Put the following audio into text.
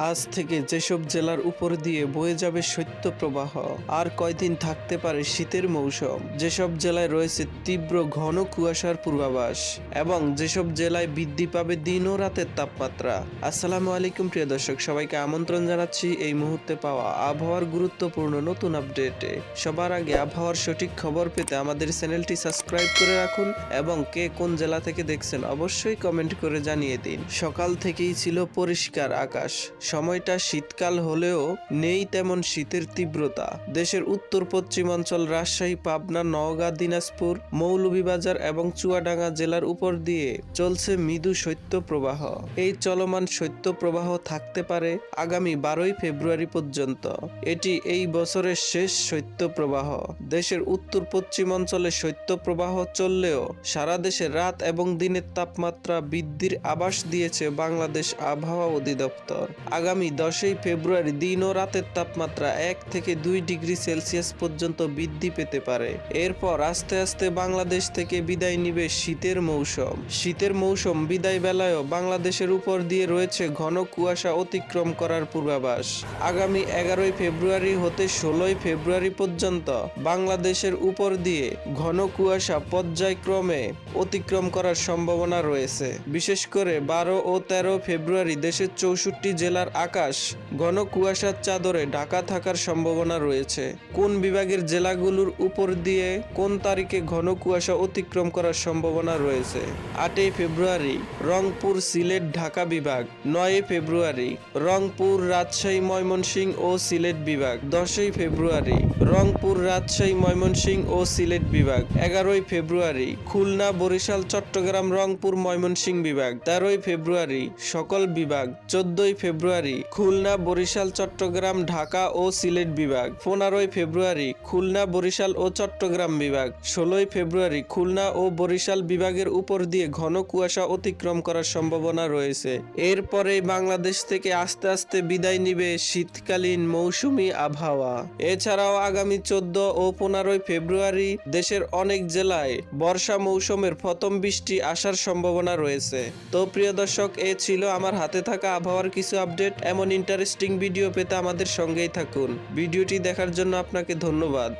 আজ থেকে যেসব জেলার উপর দিয়ে বয়ে যাবে শৈত্যপ্রবাহ, আর কয়দিন থাকতে পারে শীতের মৌসুম, যেসব জেলায় রয়েছে তীব্র ঘন কুয়াশার পূর্বাভাস এবং যেসব জেলায় বৃদ্ধি পাবে দিন ও রাতের তাপমাত্রা। আসসালামু আলাইকুম প্রিয় দর্শক, সবাইকে আমন্ত্রণ জানাচ্ছি এই মুহূর্তে পাওয়া আবহাওয়ার গুরুত্বপূর্ণ নতুন আপডেটে। সবার আগে আবহাওয়ার সঠিক খবর পেতে আমাদের চ্যানেলটি সাবস্ক্রাইব করে রাখুন এবং কে কোন জেলা থেকে দেখছেন অবশ্যই কমেন্ট করে জানিয়ে দিন। সকাল থেকেই ছিল পরিষ্কার আকাশ, সময়টা শীতকাল হলেও নেই তেমন শীতের তীব্রতা। দেশের উত্তর পশ্চিমাঞ্চল রাজশাহী, পাবনা, নওগাঁ, দিনাজপুর, মৌলভীবাজার এবং চুয়াডাঙ্গা জেলার উপর দিয়ে চলছে মৃদু শৈত্যপ্রবাহ। এই চলমান শৈত্যপ্রবাহ থাকতে পারে আগামী 12ই ফেব্রুয়ারি পর্যন্ত। এটি এই বছরের শেষ শৈত্যপ্রবাহ। দেশের উত্তর পশ্চিমাঞ্চলে শৈত্যপ্রবাহ চললেও সারা দেশে রাত এবং দিনের তাপমাত্রা বৃদ্ধির আভাস দিয়েছে বাংলাদেশ আবহাওয়া অধিদপ্তর। আগামী 10ই ফেব্রুয়ারি দিন ও রাতের তাপমাত্রা 1 থেকে 2 ডিগ্রি সেলসিয়াস পর্যন্ত বৃদ্ধি পেতে পারে। এরপর আস্তে আস্তে বাংলাদেশ থেকে বিদায় নিবে শীতের মৌসুম। শীতের মৌসুম বিদায় বেলায়ও বাংলাদেশের উপর দিয়ে রয়েছে ঘন কুয়াশা অতিক্রম করার পূর্বাভাস। আগামী 11ই ফেব্রুয়ারি হতে 16ই ফেব্রুয়ারি পর্যন্ত বাংলাদেশের উপর দিয়ে ঘন কুয়াশা পর্যায়ক্রমে অতিক্রম করার সম্ভাবনা রয়েছে। বিশেষ করে 12 ও 13 ফেব্রুয়ারি দেশের 64 জেলার আকাশ ঘন কুয়াশার চাদরে ঢাকা থাকার সম্ভাবনা রয়েছে। কোন বিভাগের জেলাগুলোর উপর দিয়ে কোন তারিখে ঘন কুয়াশা অতিক্রম করার সম্ভাবনা রয়েছে? 8ই ফেব্রুয়ারি রংপুর, সিলেট, ঢাকা বিভাগ। 9ই ফেব্রুয়ারি রংপুর, রাজশাহী, ময়মনসিংহ ও সিলেট বিভাগ। 10ই ফেব্রুয়ারি রংপুর, রাজশাহী, ময়মনসিংহ ও সিলেট বিভাগ। 11ই ফেব্রুয়ারি খুলনা, বরিশাল, চট্টগ্রাম, রংপুর, ময়মনসিংহ বিভাগ। 13ই ফেব্রুয়ারি সকল বিভাগ। 14ই ফেব্রুয়ারি খুলনা, বরিশাল, চট্টগ্রাম, ঢাকা ও সিলেট বিভাগ। 15ই ফেব্রুয়ারি খুলনা, বরিশাল ও চট্টগ্রাম বিভাগ। 16ই ফেব্রুয়ারি খুলনা ও বরিশাল বিভাগের উপর দিয়ে ঘন কুয়াশা অতিক্রম করার সম্ভাবনা রয়েছে। এরপরেই বাংলাদেশ থেকে আস্তে আস্তে বিদায় নিবে শীতকালীন মৌসুমী আবহাওয়া। এছাড়াও আগামী 14 ও 15ই ফেব্রুয়ারি দেশের অনেক জেলায় বর্ষা মৌসুমের প্রথম বৃষ্টি আসার সম্ভাবনা রয়েছে। তো প্রিয় দর্শক, এ ছিল আমার হাতে থাকা আবহাওয়ার কিছু আপডেট। এমন ইন্টারেস্টিং ভিডিও পেতে আমাদের সঙ্গেই থাকুন। ভিডিওটি দেখার জন্য আপনাকে ধন্যবাদ।